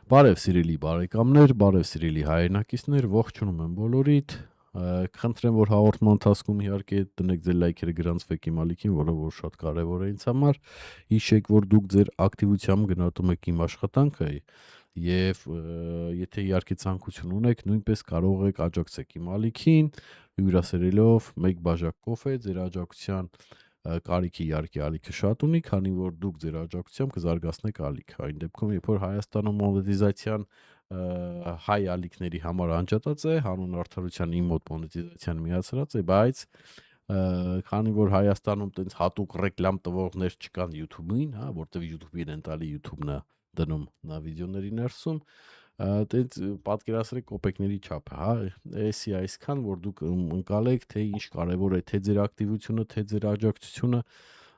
Բարև սիրելի բարեկամներ, բարև սիրելի հայրենակիցներ, ողջունում եմ բոլորիդ։ Խնդրեմ, որ հաղորդման ընթացքում իհարկե տնեք ձեր լայքերը գրանցվեք իմ ալիքին, որը որ շատ կարևոր է ինձ համար։ Հիշեք, որ դուք ձեր ակտիվությամբ գնահատում եք իմ աշխատանքը եւ եթե իհարկե ցանկություն ունեք, նույնպես կարող եք աջակցեք իմ ալիքին, հյուրասերելով մեկ բաժակ կոֆե, ձեր աջակցության կարիքի իհարկե ալիքը շատ ունի, քանի որ դուք ձեր աջակցությամբ կզարգացնեք ալիքը։ Այն դեպքում, երբ որ Հայաստանում մոնետիզացիան հայ ալիքների համար անջատած է, հանուն արդարության իմ մոտ մոնետիզացիան միացրած է, բայց քանի որ Հայաստանում տենց հատուկ ռեկլամ տվողներ չկան YouTube-ին, հա, որտեվ YouTube-ին են տալի YouTube-ն է դնում նա վիդեոների ներսում, տենց պատկերացրեք կոպեկների չափը, հա, էսի այսքան, որ դուք ընկալեք, թե ինչ կարևոր է, թե ձեր ակտիվությունը, թե ձեր աջակցությունը,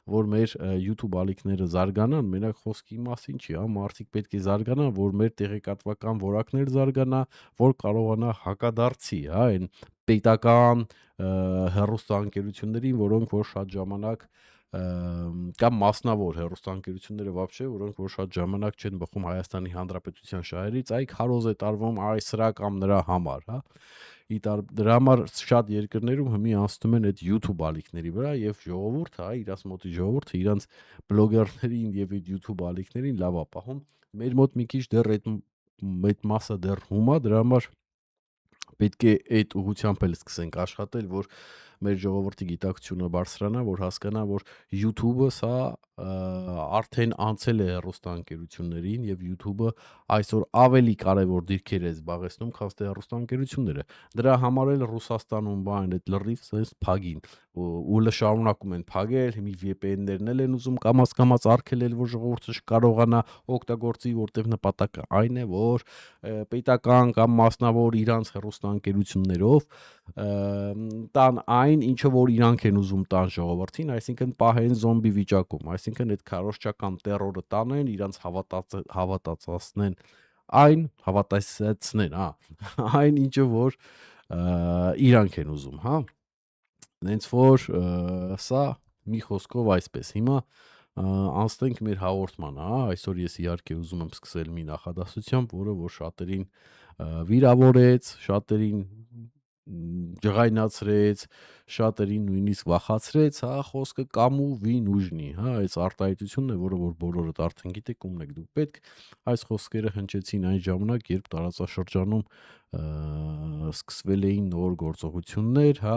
որ մեր YouTube ալիքները զարգանան, մենակ խոսքի մասին չի, հա, մարդիկ պետք է զարգանան, որ մեր տեղեկատվական որակներ զարգանա, որ կարողանա հակադարձի, հա, այն պետական հեռուստաընկերություններին, որոնք որ շատ ժամանակ կամ մասնավոր հեռուստաընկերությունները вообще, որոնք որ շատ ժամանակ չեն բխում Հայաստանի Հանրապետության շահերից, այ քարոզ է տարվում այ սրա կամ նրա համար, հա։ Դրա համար շատ երկրներում հիմի անցնում են այդ YouTube ալիքների վրա եւ ժողովուրդը, հա, իրաց մոտի ժողովուրդը իրանց բլոգերներին եւ այդ YouTube ալիքներին լավ է պահում։ Մեր մոտ մի քիչ դեռ այդ մասը դեռ հումա, դրա համար պետք է այդ ուղղությամբ էլ սկսենք աշխատել, որ մեր ժողովրդի գիտակցությունը բարձրանա, որ հասկանա, որ YouTube-ը սա արդեն անցել է հեռուստաընկերություններին եւ YouTube-ը այսօր ավելի կարևոր դիրքեր է զբաղեցնում, քան թե հեռուստաընկերությունները։ Դրա համար էլ Ռուսաստանում բան այդ լրիվ sense փագին ու շարունակում են փագել, հիմի VPN-ներն էլ են ուզում կամաց արգելել, որ ժողովուրդը չկարողանա օգտագործի, որտեղ նպատակը այն է, որ պետական կամ մասնավոր իրանց հեռուստաընկերություններով տան այն, ինչը որ իրանք են ուզում տան ժողովրդին, այսինքն պահեն զոմբի վիճակում, այսինքն այդ քարոզչական տերորը տանեն, իրանց հավատացնեն այն, հավատացնեն, այն ինչը որ իրանք են ուզում, հա։ Նենց որ սա մի խոսքով այսպես։ Հիմա անցնենք մեր հաղորդմանը, հա, այսօր ես իհարկե ուզում եմ սկսել մի նախադասությամբ, որը որ շատերին վիրավորեց, շատերին ջղայնացրեց, շատերին նույնիսկ վախացրեց, հա, խոսքը կամ ու վի նուժնի, հա, այս արտահայտությունն է, որը որ բոլորդ արդեն գիտեք, ումն եք դուք պետք, այս խոսքերը հնչեցին այն ժամանակ, երբ տարածաշրջանում սկսվել էին նոր գործողություններ, հա,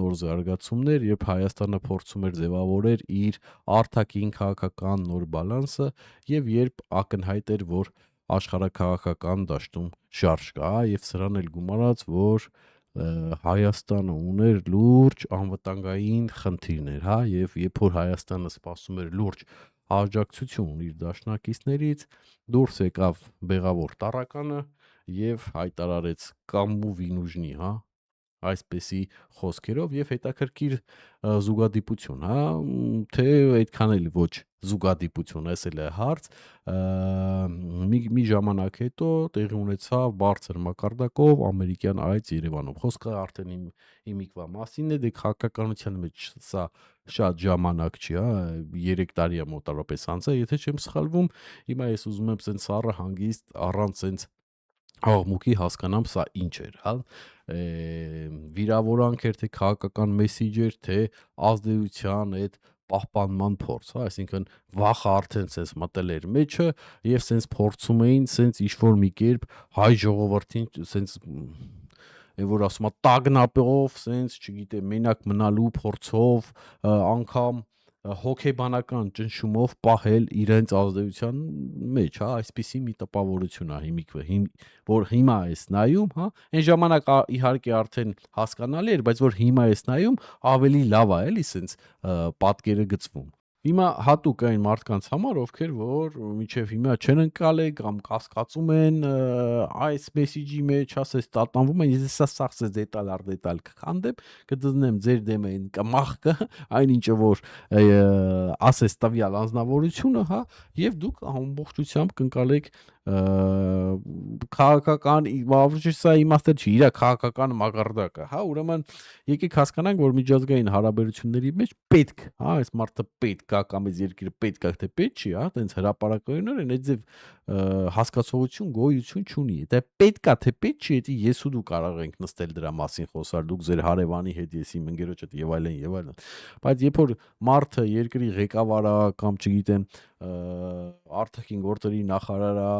նոր զարգացումներ, երբ Հայաստանը փորձում էր ձևավորել իր արտաքին քաղաքական նոր բալանսը եւ երբ ակնհայտ էր, որ աշխարհաքաղաքական դաշտում շարժ կա, եւ սրան էլ գումարած, որ Հայաստանը ուներ լուրջ անվտանգային խնդիրներ, հա, եւ երբ որ Հայաստանը սպասում էր լուրջ աջակցություն իր դաշնակիցներից, դուրս եկավ Բեղավոր տառականը եւ հայտարարեց կամ ու վինուժնի, հա, այսպեսի խոսքերով եւ հետաքրքիր զուգադիպություն, հա, թե այդքան էլ ոչ զուգադիպություն, էս էլ է հարց, մի ժամանակ հետո տեղի ունեցավ բարձր մակարդակով ամերիկյան այց Երևանում, խոսքը արդեն իմիկվա մասին է, դե քաղաքականության մեջ սա շատ ժամանակ չի, հա, 3 տարի է մոտավորապես անց է, եթե չեմ սխալվում, հիմա ես ուզում եմ սենց սառը հանգիստ առանց սենց աղմուկի հասկանամ սա ինչ էր, հա, վիրավորանք էր, թե քաղաքական մեսիջ էր, թե ազդեցության այդ պահպանման փորձ, հա, այսինքն վախը արդեն sense մտել էր մեջը եւ sense փորձում էին sense ինչ-որ մի կերպ հայ ժողովրդին sense այն որ ասում է տագնապով sense, չգիտեմ, մենակ մնալու փորձով անգամ հոգեբանական ճնշումով պահել իրենց ազդեցության մեջ, հա, այսպիսի մի տպավորություն է հիմիկվը, որ հիմա էս նայում, հա, այն ժամանակ իհարկե արդեն հասկանալի էր, բայց որ հիմա էս նայում, ավելի լավ է, էլի, սենց պատկերը գծվում։ Հիմա հատուկ այն մարդկանց համար, ովքեր որ մինչև հիմա չեն ընկալել կամ կասկածում են այս մեսիջի մեջ, ասես տատանվում են, ես սա սախսես դետալ առ դետալ կխանդեմ, կդնեմ ձեր դեմ այն կմախքը, այն ինչը որ ասես տվյալ անձնավորությունը, հա, եւ դուք ամբողջությամբ կընկալեք քաղաքական սա իմաստը չի, իր քաղաքական մակարդակը, հա, ուրեմն եկեք հասկանանք, որ միջազգային հարաբերությունների մեջ պետք, հա, այս մարդը պետք է կամ այս երկիրը պետք է թե պետք չի, հա, տենց հրապարակայիններ են, այդ ձև հասկացողություն գոյություն չունի։ Դա պետք է թե պետք չի, դա ես ու դու կարող ենք նստել դրա մասին խոսալ, դուք ձեր հարևանի հետ, ես իմ ընկերոջ հետ եւ այլն եւ այլն։ Բայց երբ որ մարդը երկրի ղեկավարը կամ չգիտեմ արտաքին գործերի նախարարը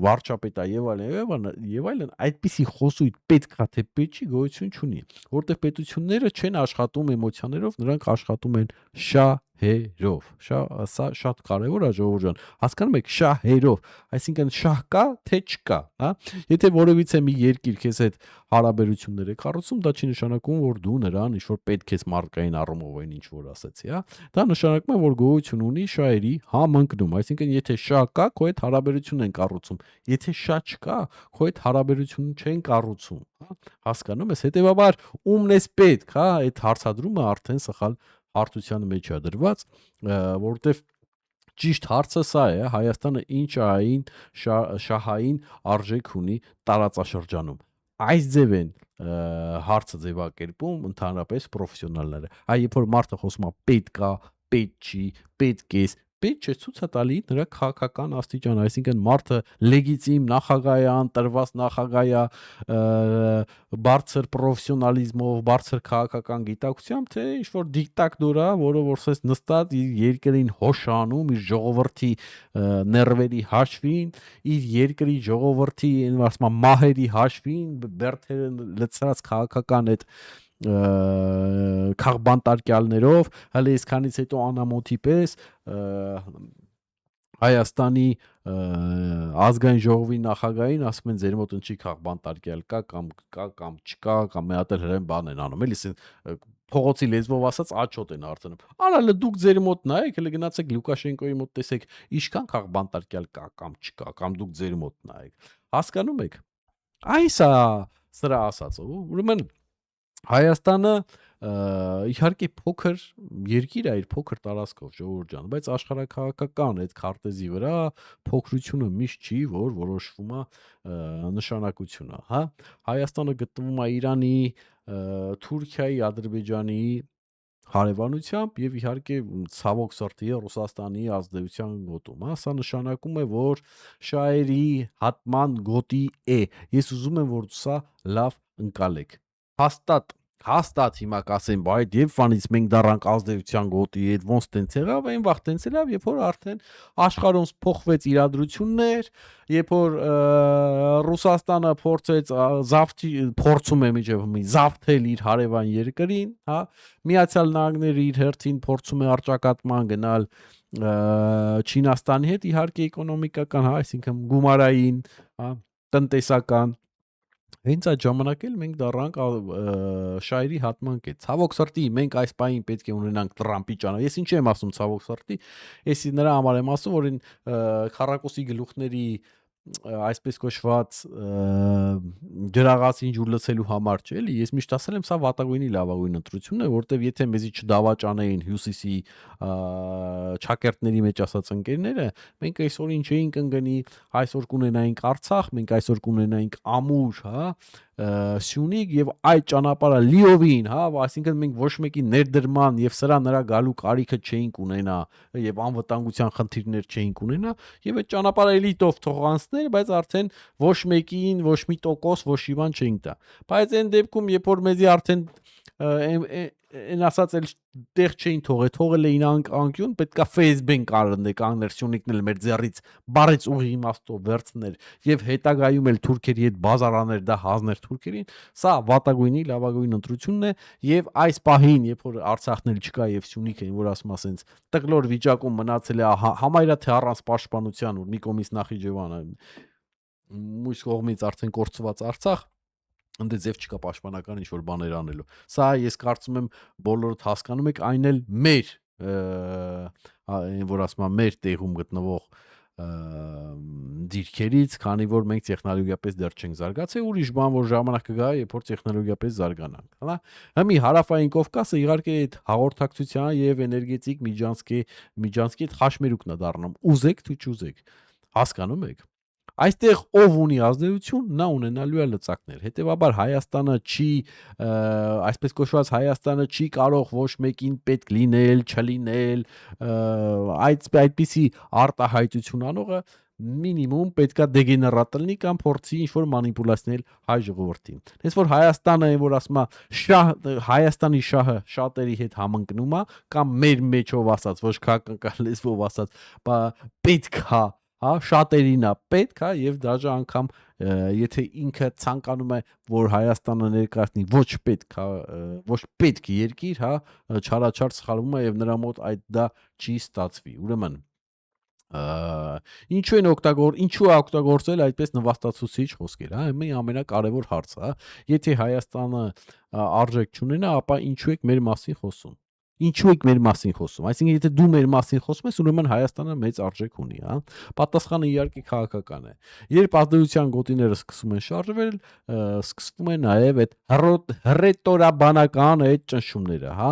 վարչապետա եւ այլն այդպիսի խոսույթ պետքա թե պետք չի գոյություն չունի, որտեղ պետությունները չեն աշխատում էմոցիաներով, նրանք աշխատում են շահերով։ Սա շատ կարևոր է, ժողովուրդ ջան, հասկանում եք, շահերով, այսինքն շահ կա թե չկա, հա։ Եթե որևիցե մի երկիր քեզ հետ հարաբերություններ է կառուցում, դա չի նշանակում, որ դու նրան ինչ-որ պետք ես մարդկային առումով այն ինչ որ ասացի, հա։ Դա նշանակում է, որ գոյություն ունի շահերի համընկնում, այսինքն եթե շահ կա, քո հետ հարաբերություն են կառուցում, եթե շահ չկա, քո հետ հարաբերություն չեն կառուցում, հա։ Հասկանում ես, հետեւաբար ումն էս պետք, հա, այդ հարցադրումը արդեն սխալ հարթության մեջ է դրված, որովհետև ճիշտ հարցը սա է, Հայաստանը ինչ շահային արժեք ունի տարածաշրջանում։ Այս ձև են հարցը ձևակերպում ընդհանրապես պրոֆեսիոնալները։ Այ երբ որ մարդը խոսում է պետք է, պետք չի, պետք է, պետք չէ ցույց է տալի նրա քաղաքական աստիճանը, այսինքն մարդը լեգիտիմ նախագահ է, ընտրված նախագահ է, բարձր պրոֆեսիոնալիզմով, բարձր քաղաքական գիտակցությամբ, թե ինչ որ դիկտատոր է, որը որսես նստած իր երկրին հոշանում, իր ժողովրդի ներվերի հաշվին, իր երկրի ժողովրդի ասում մահերի հաշվին, բերդերը լցրած քաղաքական այդ քաղբանտարկյալներով, հələ այսքանից հետո անամոթի պես Հայաստանի ազգային ժողովի նախագահին ասում են ձեր մոտ ինչի քաղբանտարկյալ կա կամ չկա կամ մի հատ էլ հրեն բան են անում, էլի փողոցի լեզվով ասած աչոտ են արտանում։ Արալը դուք ձեր մոտ նայեք, հələ գնացեք Լուկաշենկոյի մոտ տեսեք, ինչքան քաղբանտարկյալ կա կամ չկա, կամ դուք ձեր մոտ նայեք։ Հասկանում եք։ Այս է սրա ասածը, ուրեմն Հայաստանը իհարկե փոքր երկիր է իր փոքր տարածքով, ժողովուրդ ջան, բայց աշխարհաքաղաքական այդ քարտեզի վրա փոքրությունը միշտ չի, որ որոշվում է նշանակությունը, հա։ Հայաստանը գտնվում է Իրանի, Թուրքիայի, Ադրբեջանի հարևանությամբ եւ իհարկե ցավոք սրտի Ռուսաստանի ազդեցության գոտում, հա, սա նշանակում է, որ շահերի հատման գոտի է։ Ես ուզում եմ, որ սա լավ ընկալեք։ Հաստատ հիմա կասեն, բայց եւ ֆանից մենք դառանք ազդեցության գոտի, այդ ոնց տենց եղավ, այն վաղ տենց եղավ, երբ որ արդեն աշխարհում փոխվեց իրադրություններ, երբ որ Ռուսաստանը փորձում է միջև զավթել իր հարևան երկրին, հա, Միացյալ Նահանգները իր հերթին փորձում է արճակատման գնալ Չինաստանի հետ, իհարկե էկոնոմիկական, հա, այսինքն գումարային, հա, տնտեսական Հենց այդ ժամանակ էլ մենք դառանք շահերի հատման կետ։ Ցավոք սրտի մենք այս պահին պետք է ունենանք Տրամպի ճանապարհ։ Ես ինչի եմ ասում ցավոք սրտի, ես նրա համար եմ ասում, որ քառակուսի գլուխների այսպես կոչված ջրաղացին ջուր լցելու համար չէ, էլի ես միշտ ասել եմ, սա վատագույնի լավագույն ընտրությունն է, որտեվ եթե մեզի չդավաճանեին հյուսիսի ճակերտների մեջ ասած ընկերները, մենք այսօր ինչ էինք ընկնի, այսօր կունենայինք Արցախ, մենք այսօր կունենայինք Ամուր, հա, Սյունիք եւ այդ ճանապարհը լիովին, հա, այսինքն մենք ոչ մեկի ներդրման եւ սրա նրա գալու կարիքը չէինք ունենա եւ անվտանգության խնդիրներ չէինք ունենա եւ այդ ճանապարհը էլիտով թողանցներ, բայց արդեն ոչ մեկին, ոչ մի տոկոս, ոչ մի բան չէինք տա։ Բայց այն դեպքում, երբ որ մեզի արդեն այն ասած էլ տեղ չէին թողել էին անկյուն, պետքա Facebook կանգներ Սյունիքն էլ մեր ձեռից բարեց ուղի իմաստով վերցներ եւ հետագայում էլ թուրքերի հետ բազարաներ դա հազներ թուրքերին, սա վատագույնի լավագույն ընտրությունն է եւ այս պահին, երբ որ Արցախն էլ չկա եւ Սյունիքը, որ ասում ասենց տկլոր վիճակում մնացել է համայրա թե առանց պաշտպանության, որ մի կողմից Նախիջևանը, մյուս կողմից արդեն կորցված Արցախ ընդ ձև չկա պաշտպանական ինչ-որ բաներ անելու։ Սա ես կարծում եմ բոլորդ հասկանում եք, այն էլ մեր, որ ասում եմ, մեր տեղում գտնվող դիրքերից, քանի որ մենք տեխնոլոգիապես դեռ չենք զարգացել, ուրիշ բան, որ ժամանակ կգա, երբ որ տեխնոլոգիապես զարգանանք, հա։ Հիմա Հարավային Կովկասը իհարկե այդ հաղորդակցության եւ էներգետիկ միջանցքի այդ խաշմերուկն է դառնում։ Ուզեք თუ չուզեք։ Հասկանում եք։ Այստեղ ով ունի ազդեցություն, նա ունենալու է լծակներ։ Հետևաբար Հայաստանը չի, այսպես կոչված Հայաստանը չի կարող ոչ մեկին պետք լինել, չլինել, այդպիսի արտահայտություն անողը մինիմում պետքա դեգեներատ լինի կամ փորձի ինչ-որ մանիպուլացնել հայ ժողովրդին։ Հենց որ Հայաստանը այն որ ասում է Հայաստանի շահը շատերի հետ համընկնում է կամ մեր մեջով ասած, ոչ քաղաքական լեզվով ասած, պետքա, հա, շատերին է պետք, հա, եւ դաժե անգամ եթե ինքը ցանկանում է որ Հայաստանը ներկայացնի ոչ պետք, հա, ոչ պետք երկիր, հա, չարաչար սխալվում է եւ նրա մոտ այդ դա չի ստացվի։ Ուրեմն ինչու է օգտագործել այդպես նվաստացուցիչ խոսքեր, հա, մի ամենակարևոր հարցը, հա, եթե Հայաստանը արժեք չունենա, ապա ինչու եք մեր մասին խոսում։ Ինչու եք մեր մասին խոսում։ Այսինքն եթե դու մեր մասին խոսում ես, ուրեմն Հայաստանը մեծ արժեք ունի, հա։ Պատասխանը իհարկե քաղաքական է։ Երբ ազդեցության գոտիները սկսում են շարժվել, սկսվում է նաև այդ հռետորաբանական այդ ճնշումները, հա։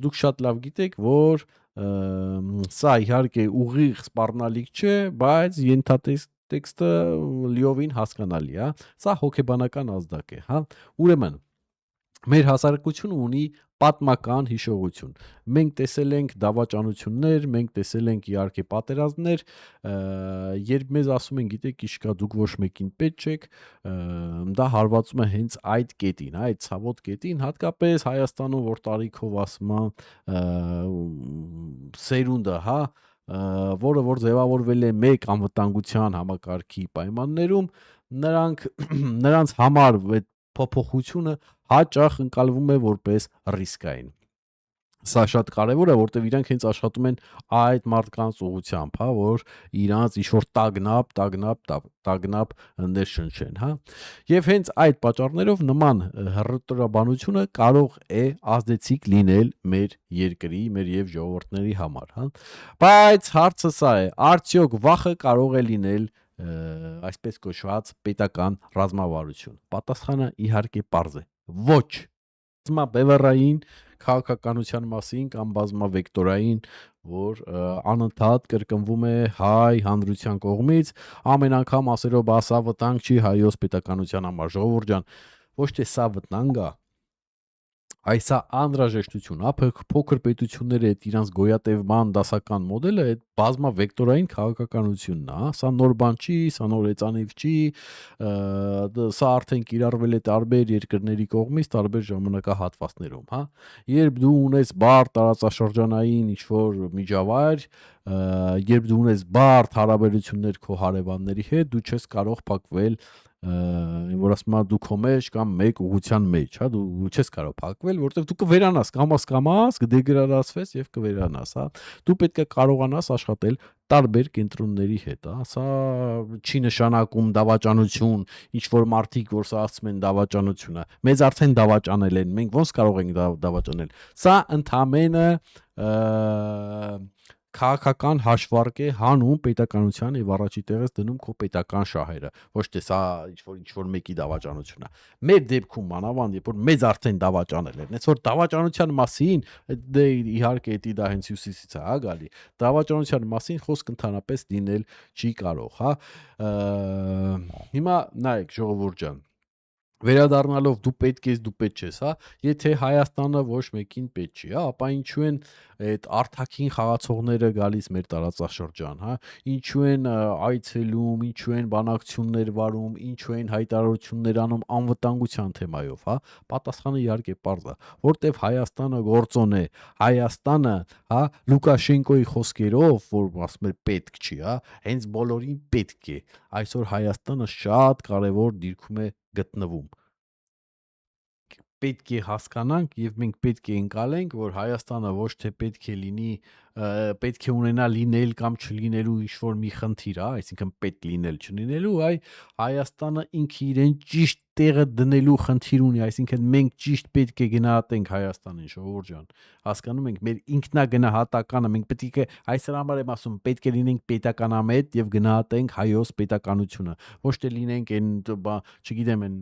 Դուք շատ լավ գիտեք, որ սա իհարկե ուղիղ սպառնալիք չէ, բայց ենթատեքստը լիովին հասկանալի է, սա հոգեբանական ազդակ է, հա։ Ուրեմն մեր հասարակությունը ունի պատմական հիշողություն։ Մենք տեսել ենք դավաճանություններ, մենք տեսել ենք իհարկե պատերազմներ, երբ մեզ ասում են, գիտեք, իշկա դուք ոչ մեկին պետք չեք, դա հարվածում է հենց այդ կետին, այդ ցավոտ կետին, հատկապես Հայաստանում, որ տարիքով ասում է սերունդը, հա, որը որ ձևավորվել է մեկ անվտանգության համակարգի պայմաններում, նրանց համար այդ փոփոխությունը հաճախ ընկալվում է որպես ռիսկային։ Սա շատ կարևոր է, որտեղ իրանք հենց աշխատում են այդ մարդկանց ուղղությամբ, հա, որ իրանց ինչ-որ տագնապ ներշնչեն, հա։ Եվ հենց այդ պատճառներով նման հռետորաբանությունը կարող է ազդեցիկ լինել մեր երկրի, մեր եւ ժողովուրդների համար, հա։ Բայց հարցը սա է, արդյոք վախը կարող է լինել այսպես կոչված պետական ռազմավարություն։ Պատասխանը իհարկե պարզ է։ Ոչ։ Բևեռային քաղաքականության մասին կամ բազմավեկտորային, որ անընդհատ կրկնվում է հայ հանրության կողմից, ամեն անգամ ասելով ասա վտանգ չի հայոց պետականության համար, ժողովուրդ ջան, ոչ թե սա վտանգ է, այս անհրաժեշտություն, փոքր պետությունները այդ իրանց գոյատևման դասական մոդելը այդ բազմավեկտորային քաղաքականությունն է, սա նոր բան չի, սա նոր էծանիվ չի, սա արդեն կիրառվել է տարբեր երկրների կողմից տարբեր ժամանակահատվածներում, հա։ Երբ դու ունես բար տարածաշրջանային ինչ-որ միջավայր, երբ դու ունես բարդ հարաբերություններ քո հարևանների հետ, դու չես կարող փակվել որ ասում դու քո մեջ կամ մեկ ուղղության մեջ, հա, դու չես կարող փակվել, որովհետև դու կվերանաս, կամաս կդեգրադացվես եւ կվերանաս, հա։ Դու պետք է կարողանաս աշխատել տարբեր կենտրոնների հետ, հա։ Սա չի նշանակում դավաճանություն, ինչ որ մարդիկ որ սա ասում են դավաճանություն է, մեզ արդեն դավաճանել են, մենք ոնց կարող ենք դավաճանել։ Սա ընդհանրապես քաղաքական հաշվարկ է հանում պետականության եւ առաջի տեղից դնում քո պետական շահերը, ոչ թե սա ինչ-որ մեկի դավաճանություն է։ Մեր դեպքում մանավանդ երբ որ մեզ արդեն դավաճանել են, այնց որ դավաճանության մասին դե իհարկե դա հենց հյուսիսից է, հա, գալի։ Դավաճանության մասին խոսք ընդհանրապես լինել չի կարող, հա։ Հիմա նայեք, ժողովուրդ ջան, վերադառնալով դու պետք ես, դու պետք չես, հա, եթե Հայաստանը ոչ մեկին պետք չի, հա, ապա ինչու են այդ արտաքին խաղացողները գալիս մեր տարածաշրջան, հա, ինչու են այցելում, ինչու են բանակցություններ վարում, ինչու են հայտարարություններ անում անվտանգության թեմայով, հա։ Պատասխանը իհարկե պարզ է, որտեվ Հայաստանը գործոն է, Հայաստանը, հա, Լուկաշենկոյի խոսքերով, որ ասում է պետք չի, հա, հենց բոլորին պետք է։ Այսօր Հայաստանը շատ կարևոր դիրքում է գտնվում։ Պետք է հասկանանք եւ մենք պետք է ընկալենք, որ Հայաստանը ոչ թե պետք է լինի, պետք է ունենա լինել կամ չլինելու ինչ-որ մի խնդիր, հա, այսինքն պետք լինել չլինելու, այ Հայաստանը ինքը իրեն ճիշտ տեղը դնելու խնդիր ունի, այսինքն մենք ճիշտ պետք է գնահատենք Հայաստանին, ժողովուրդ ջան, հասկանում ենք, մեր ինքնագնահատականը մենք պետք է այս համար եմ ասում, պետք է լինենք պետականամետ եւ գնահատենք հայոց պետականությունը, ոչ թե լինենք այն, չգիտեմ, այն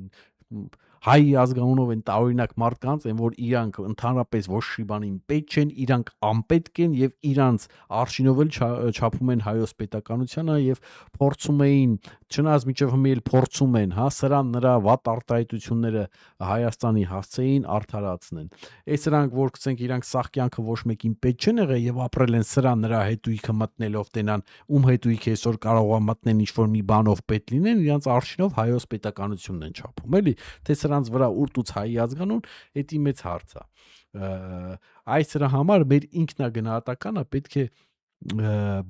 հայ ազգանունով են տարօրինակ մարդկանց, են որ իրանք ընդհանրապես ոչ մի բանին պետք չեն, իրանք անպետք են եւ իրանց արշինով էլ չափում են հայոց պետականությունը եւ փորձում էին, չնայած միջև հիմա էլ փորձում են, հա, սրան նրա վատ արտահայտությունները Հայաստանի հասցեին արդարացնեն։ Այս սրանք որ գցենք իրանք սաղ կյանքը ոչ մեկին պետք չեն եղել եւ ապրել են սրա նրա հետույքը մտնելով տենան, ում հետույքը այսօր կարող է մտնեն ինչ որ մի բանով պետք լինեն, իրանց արշինով հայոց պետականությունն են չափում, էլի, թե սրանց վրա ուրտուց հայի ազգանուն, դա մեծ հարց է։ Այս դրա համար մեր ինքնագնահատականը պետք է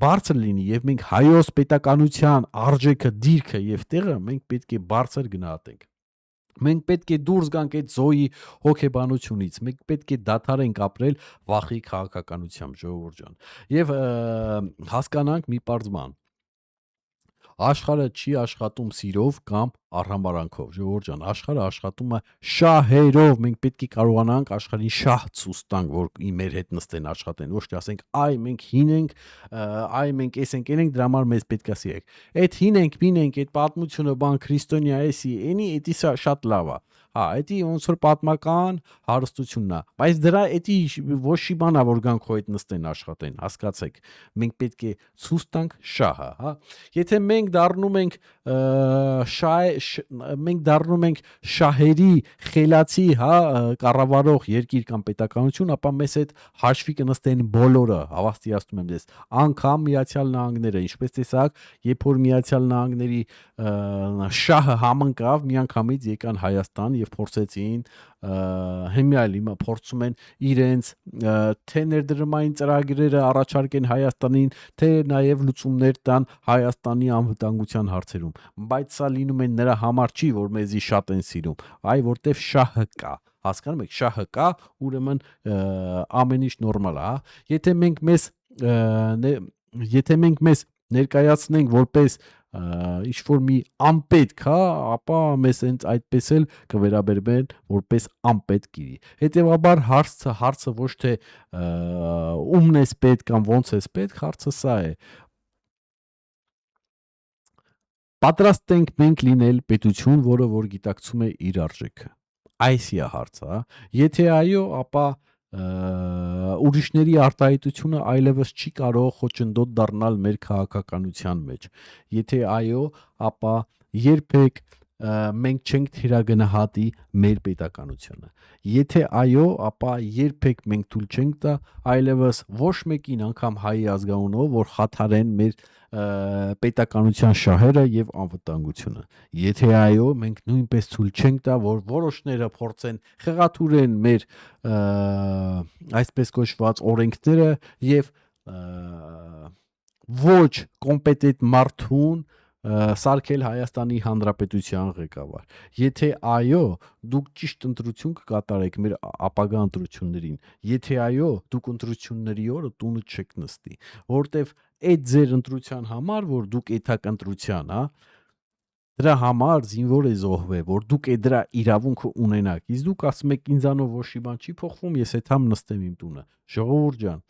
բարձր լինի եւ մենք հայոց պետականության արժեքը, դիրքը եւ տեղը մենք պետք է բարձր գնահատենք։ Մենք պետք է դուրս գանք այդ զոհի հոգեբանությունից, մենք պետք է դադարենք ապրել վախի քաղաքականությամբ, ժողովուրդ ջան, եւ հասկանանք մի պարզ բան. աշխարհը չի աշխատում սիրով կամ արհամարանքով, ժողովուրդ ջան, աշխարհը աշխատում է շահերով, մենք պետք է կարողանանք աշխարհին շահ ցույց տանք, որ մեր հետ նստեն աշխատեն, ոչ թե ասենք, այ մենք հին ենք, այ մենք էս ենք, ենք, դրա համար մեզ պետք է սիրեք։ Այդ հին ենք, մին ենք, այդ պատմությունը բան քրիստոնյա էսի, էնի, դա շատ լավ է։ Հա, դա ոնց որ պատմական հարստությունն է, բայց դրա դա ոչ մի բան է, որ գանք քո հետ նստեն աշխատեն, հասկացեք։ Մենք պետք է ցույց տանք շահը, հա։ Եթե մենք դառնում ենք շահերի խելացի, հա, կառավարող երկիր կամ պետականություն, ապա մեզ հետ հաշվի կնստեն բոլորը, հավաստիացնում եմ ձեզ, անգամ Միացյալ Նահանգները, ինչպես տեսակ, երբ որ Միացյալ Նահանգների շահը համընկավ, միանգամից եկան Հայաստան եւ փորձեցին հիմյալ հիմա փորձում են իրենց թե ներդրումային ծրագրերը առաջարկեն Հայաստանին, թե նաև լուծումներ տան Հայաստանի անվտանգության հարցերում, բայց սա լինում է նրա համար չի, որ մեզի շատ են սիրում, այ որտեվ շահը կա, հասկանում եք, շահը կա, ուրեմն ամեն ինչ նորմալ է, եթե մենք մեզ ներկայացնենք որպես ինչ որ մի անպետք, հա, ապա մեզ հենց այդպես էլ կվերաբերվեն որպես անպետք իրի։ Հետևաբար հարցը ոչ թե ումն ես պետք կամ ոնց ես պետք, հարցը սա է։ Պատրաստ ենք մենք լինել պետություն, որը որ գիտակցում է իր արժեքը։ Այս է հարցը, հա։ Եթե այո, ապա ուրիշների արտահայտությունը այլևս չի կարող խոչընդոտ դառնալ մեր քաղաքականության մեջ։ Եթե այո, ապա երբեք մենք չենք թիրագնահատի մեր պետականությունը։ Եթե այո, ապա երբեք մենք թույլ չենք տա այլևս ոչ մեկին անգամ հայի ազգանունով, որ խաթարեն մեր պետականության շահերը եւ անվտանգությունը։ Եթե այո, մենք նույնպես թույլ չենք տա, որ որոշները փորձեն խեղաթուրեն մեր այսպես կոչված օրենքները եւ ոչ կոմպետենտ մարդուն սարքել Հայաստանի Հանրապետության ղեկավար։ Եթե այո, դուք ճիշտ ընտրություն կկատարեք մեր ապագա ընտրություններին։ Եթե այո, դուք ընտրությունների օրը տունը չեք նստի, որովհետև այդ ձեր ընտրության համար, որ դուք եթակ ընտրության, հա, դրա համար զինվոր է զոհվել, որ դուք է դրա իրավունքը ունենաք։ Իսկ դուք ասում եք ինձանով ոչ մի բան չի փոխվում, ես եթամ նստեմ իմ տունը։ Ժողովուրդ ջան,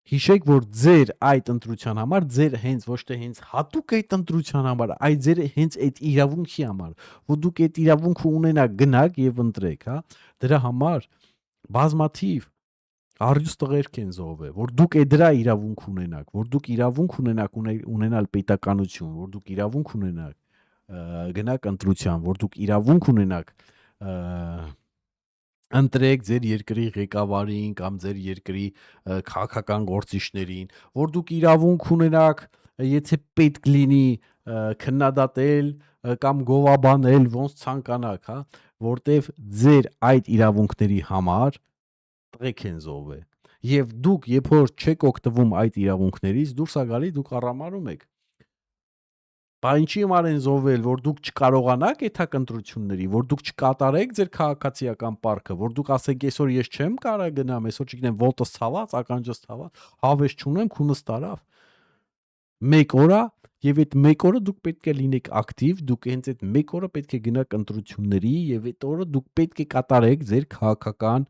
հիշեք, որ ձեր այդ ընտրության համար, ձեր հենց ոչ թե հենց հատուկ այդ ընտրության համար, այլ ձեր հենց այդ իրավունքի համար, որ դուք այդ իրավունքը ունենաք, գնաք եւ ընտրեք, հա, դրա համար բազմաթիվ առյուծ տղերք են զոհվել, որ դուք այդ դրա իրավունք ունենաք, որ դուք իրավունք ունենաք ունենալ պետականություն, որ դուք իրավունք ունենաք գնաք ընտրության, որ դուք իրավունք ունենաք ընտրեք ձեր երկրի ղեկավարին կամ ձեր երկրի քաղաքական գործիչներին, որ դուք իրավունք ունենաք, եթե պետք լինի քննադատել կամ գովաբանել, ոնց ցանկանաք, հա, որտեվ ձեր այդ իրավունքների համար տղեկ են զոհվել։ Եվ դուք, երբ որ չեք օգտվում այդ իրավունքներից, դուրս ա գալի, դուք առամարում եք։ Բա ինչի համար են զոհվել, որ դուք չկարողանաք եթակ ընտրությունների, որ դուք չկատարեք ձեր քաղաքացիական պարտքը, որ դուք ասեք այսօր ես չեմ կարող գնամ, այսօր չգիտեմ ոտս ցաված, ականջս ցաված, հավես չունեմ, քունս տարավ։ Մեկ օր է եւ այդ մեկ օրը դուք պետք է լինեք ակտիվ, դուք հենց այդ մեկ օրը պետք է գնաք ընտրությունների եւ այդ օրը դուք պետք է կատարեք ձեր քաղաքական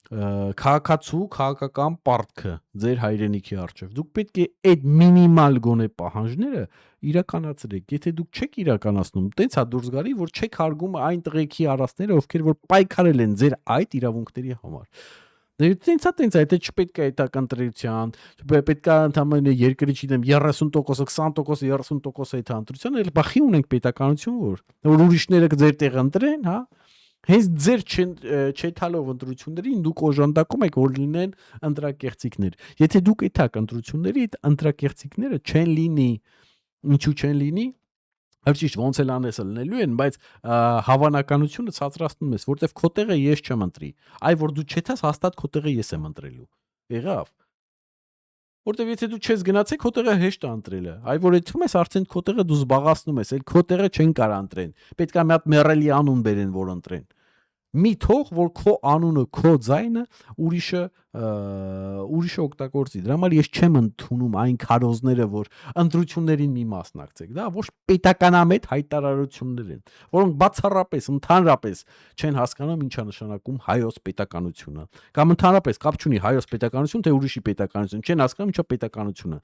քաղաքացու քաղաքական պարտքը ձեր հայրենիքի առջև։ Դուք պետք է այդ մինիմալ գոնե պահանջները իրականացրեք։ Եթե դուք չեք իրականացնում, տենց է դուրս գալի, որ չեք հարգում այն տղեկի առաստները, ովքեր որ պայքարել են ձեր այդ իրավունքների համար։ Դե տենց է, դա չպետք է այդական ընտրության, պետք է ընդհանրապես երկրի չգիտեմ 30%, 20%, 30% այդ ընտրության, էլ բախի ունենք պետականություն, որ ուրիշները ձեր տեղը ընտրեն, հա։ Հենց ձեր չեթալով ընտրություններին դուք օժանդակում եք, որ լինեն ընտրակեղծիքներ։ Եթե դուք այդակ ընտրությունների այդ ընտրակեղծիքները չեն լինի, ինչու չեն լինի, հրճիշտ ոնց էլ անես լինելու են, բայց հավանականությունը ցածրացնում ես, որտեվ քո տեղը ես չեմ ընտրի։ Այ որ դու չեթաս, հաստատ քո տեղը ես եմ ընտրելու։ Եղավ։ Որտեվ եթե դու չես գնացել, քո տեղը հեշտ է ընտրելը։ Այ որ այդում ես, արդեն քո տեղը դու զբաղացնում ես, այլ քո տեղը չեն կարող ընտրեն։ Պետք է մի հատ մեռելի անուն բերեն, որ ընտրեն։ Մի թող, որ քո անունը, քո ձայնը ուրիշը օգտագործի։ Դրա համար ես չեմ ընդունում այն քարոզները, որ ընտրություններին մի մասնակցեք, դա ոչ պետականամետ հայտարարություններ են, որոնք բացառապես, ընդհանրապես չեն հասկանում ինչա նշանակում հայոց պետականությունը, կամ ընդհանրապես կապ չունի հայոց պետականություն թե ուրիշի պետականություն, չեն հասկանում ինչա պետականությունը։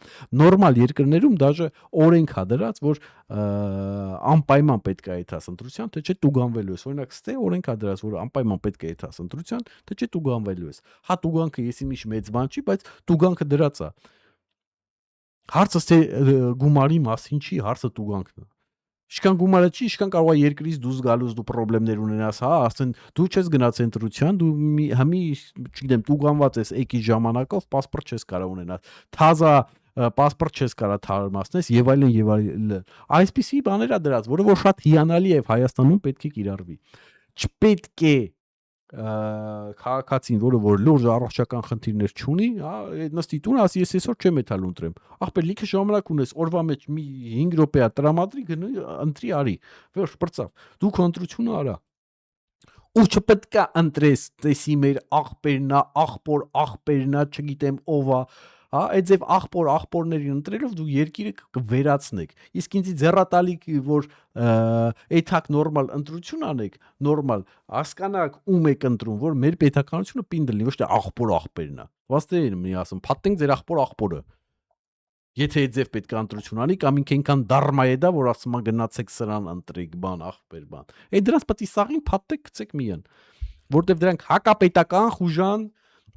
Նորմալ երկրներում դաժե օրենք է դրած, որ անպայման պետք է այդաս ընտրության, թե չէ տուգանվելու ես։ Օրինակ, ստե օրենք է դրած, որ անպայման պետք է այդաս ընտրության, թե չէ տուգանվելու ես։ Հա տուգանքը եսի միշտ մեծ բան չի, բայց տուգանքը դրած է։ Հարցը թե գումարի մասին չի, հարցը տուգանքն է։ Ինչքան գումարը չի, ինչքան կարող է երկրից դուրս գալուց դու խնդիրներ ունենաս, հա, ասեն դու չես գնաց ընտրության, դու համի, չգիտեմ, տուգանված ես եկի ժամանակով, паспорт չես կարող ունենալ։ Թազա паспорт չես կարող թարմացնես եւ այլն եւ այլն։ Այսպիսի բաներ է դրած, որը որ շատ հիանալի է եւ Հայաստանում պետք է կիրառվի։ Չպետք է քաղաքացին, որը որ լուրջ առողջական խնդիրներ չունի, հա, նստի տուն, ասի ես այսօր չեմ էթալ ընտրեմ։ Ախպեր, լիքը ժամանակ ունես, օրվա մեջ մի 5 րոպեա տրամադրի, ընտրի արի։ Վերջ բրծավ։ Դու քո ընտրությունը արա։ Ու չպետք է ընտրես, տեսի մեր աղբորնա, չգիտեմ ով է, հա, այդ ձև աղբորներին ընտրելով դու երկիրը կվերացնեք։ Իսկ ինձ ձեռատալի որ այդակ նորմալ ընտրություն անեք, նորմալ հասկանաք ում եք ընտրում, որ մեր պետականությունը պինդ լինի, ոչ թե աղբորն է։ Ոստե մի ասում, փաթենք ձեր աղբորը։ Եթե այդ ձև պետք է ընտրություն անի, կամ ինքան դարմա է դա, որ ասում են գնացեք սրան ընտրեք, բան, աղբեր, բան։ Այդ դրանց պետք է սաղին փաթեք գցեք միան, որտեվ դրանք հակապետական խուժան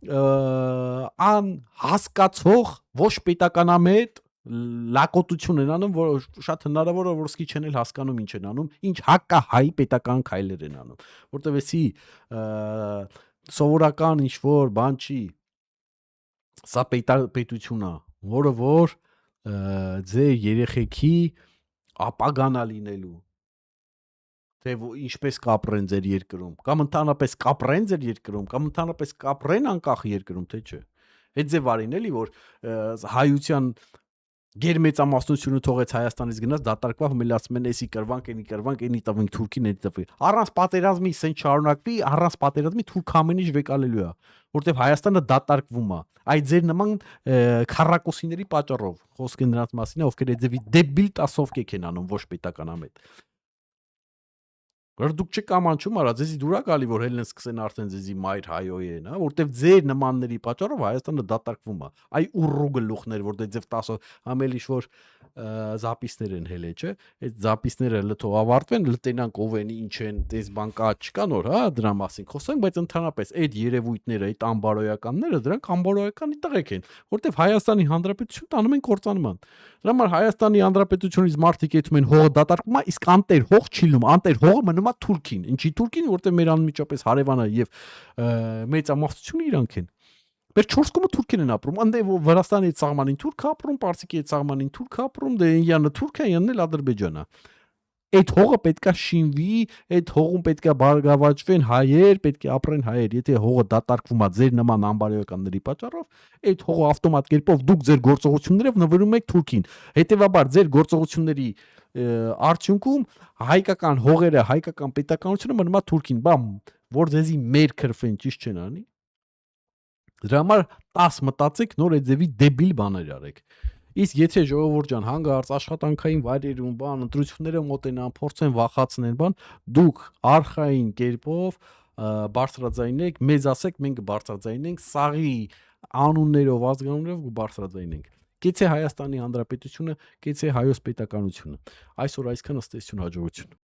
ան հասկացող ոչ պետականամետ լակոտություն են անում, որ շատ հնարավոր է որ սկի չեն էլ հասկանում ինչ են անում, ինչ հակահայ պետական քայլեր են անում, որտեվ էսի սովորական ինչ որ բան չի, սա պետություն է, որը որ ձեր երեխեքի ապագան է լինելու, թե ինչպես կապրեն ձեր երկրում, կամ ընդհանրապես կապրեն ձեր երկրում, կամ ընդհանրապես կապրեն անկախ երկրում, թե չէ։ Այդ ձև արին էլի, որ հայության գերմեծամասնությունը թողեց Հայաստանից գնաց, դատարկվավ, մել ասում են, էսի կրվանք, էնի տվենք Թուրքին, էնի տվի։ Առանց պատերազմի սեն չարունակվի, առանց պատերազմի Թուրք ամեն ինչ վեկալելու է, որտեվ Հայաստանը դատարկվում է։ Այդ ձեր նման քառակուսիների պատճառով, խոսքը նրանց մասին է, ովքեր այդ ձևի դեբիլ տասովկեք են անում, ոչ պետականամետ։ Որ դուք չեք ամանչում արա, ձեզի դուր է գալի, որ հելն սկսեն արդեն ձեզի մայր հայոյեն, հա, որտեվ ձեր նմանների պատճառով Հայաստանը դատարկվում է։ Այ ուռու գլուխներ, որ դե ձև 10 համել ինչ-որ զապիսներ են հելե, չէ։ Այդ զապիսները լթող ավարտվեն, լտենանք ով են, ինչ են, դες բան կա, չկա նոր, հա, դրա մասին խոսենք, բայց ընդհանրապես այդ երևույթները, այդ ամբարոյականները, դրանք ամբարոյականի տղեկ են, որտեվ Հայաստանի Հանրապետություն տանում են կործանման։ Դրա համար Հայաստանի Հանրապետությունից մարդիկ եթում են հողը դատարկվում է, իսկ անտեր հող չի լինում, անտեր հողը մնում է Թուրքին։ Ինչի Թուրքին, որտեղ մեր անմիջապես հարևանը եւ մեծամասնությունը իրանք են։ Մեր 4 կողմը թուրքին են ապրում, անդե Վրաստանի ծաղմանին թուրք ապրում, Պարսիկի ծաղմանին թուրք ապրում, դե ինյանը թուրք է, ինյանն էլ Ադրբեջանա։ Այդ հողը պետքա շինվի, այդ հողում պետքա բարգավաճվեն հայեր, պետք է ապրեն հայեր։ Եթե հողը դատարկվում է ձեր նման անբարոյականների պատճառով, այդ հողը ավտոմատ կերպով դուք ձեր գործողություններով նվիրում եք Թուրքին։ Հետևաբար ձեր գործողությունների արդյունքում հայկական հողերը, հայկական պետականությունը մնում է Թուրքին, բամ, որ ձեզի մեր քրֆեն ճիշտ չեն անի։ Դրա համար 10 մտածեք, նոր այդ ձևի դեբիլ բաներ արեք։ Իսկ եթե ժողովուրդ ջան հանգարց աշխատանքային վայրերում բան ընտրությունները մոտենան, փորձեն վախացնեն բան, դուք արխային կերպով բարձրաձայնեք, մեզ ասեք, մենք կբարձրաձայնենք, սաղի անուններով, ազգանուններով կբարձրաձայնենք։ Գեցե Հայաստանի Հանրապետությունը, գեցե Հայոց պետականությունը։ Այսօր այսքան ըստ էության հաջողություն։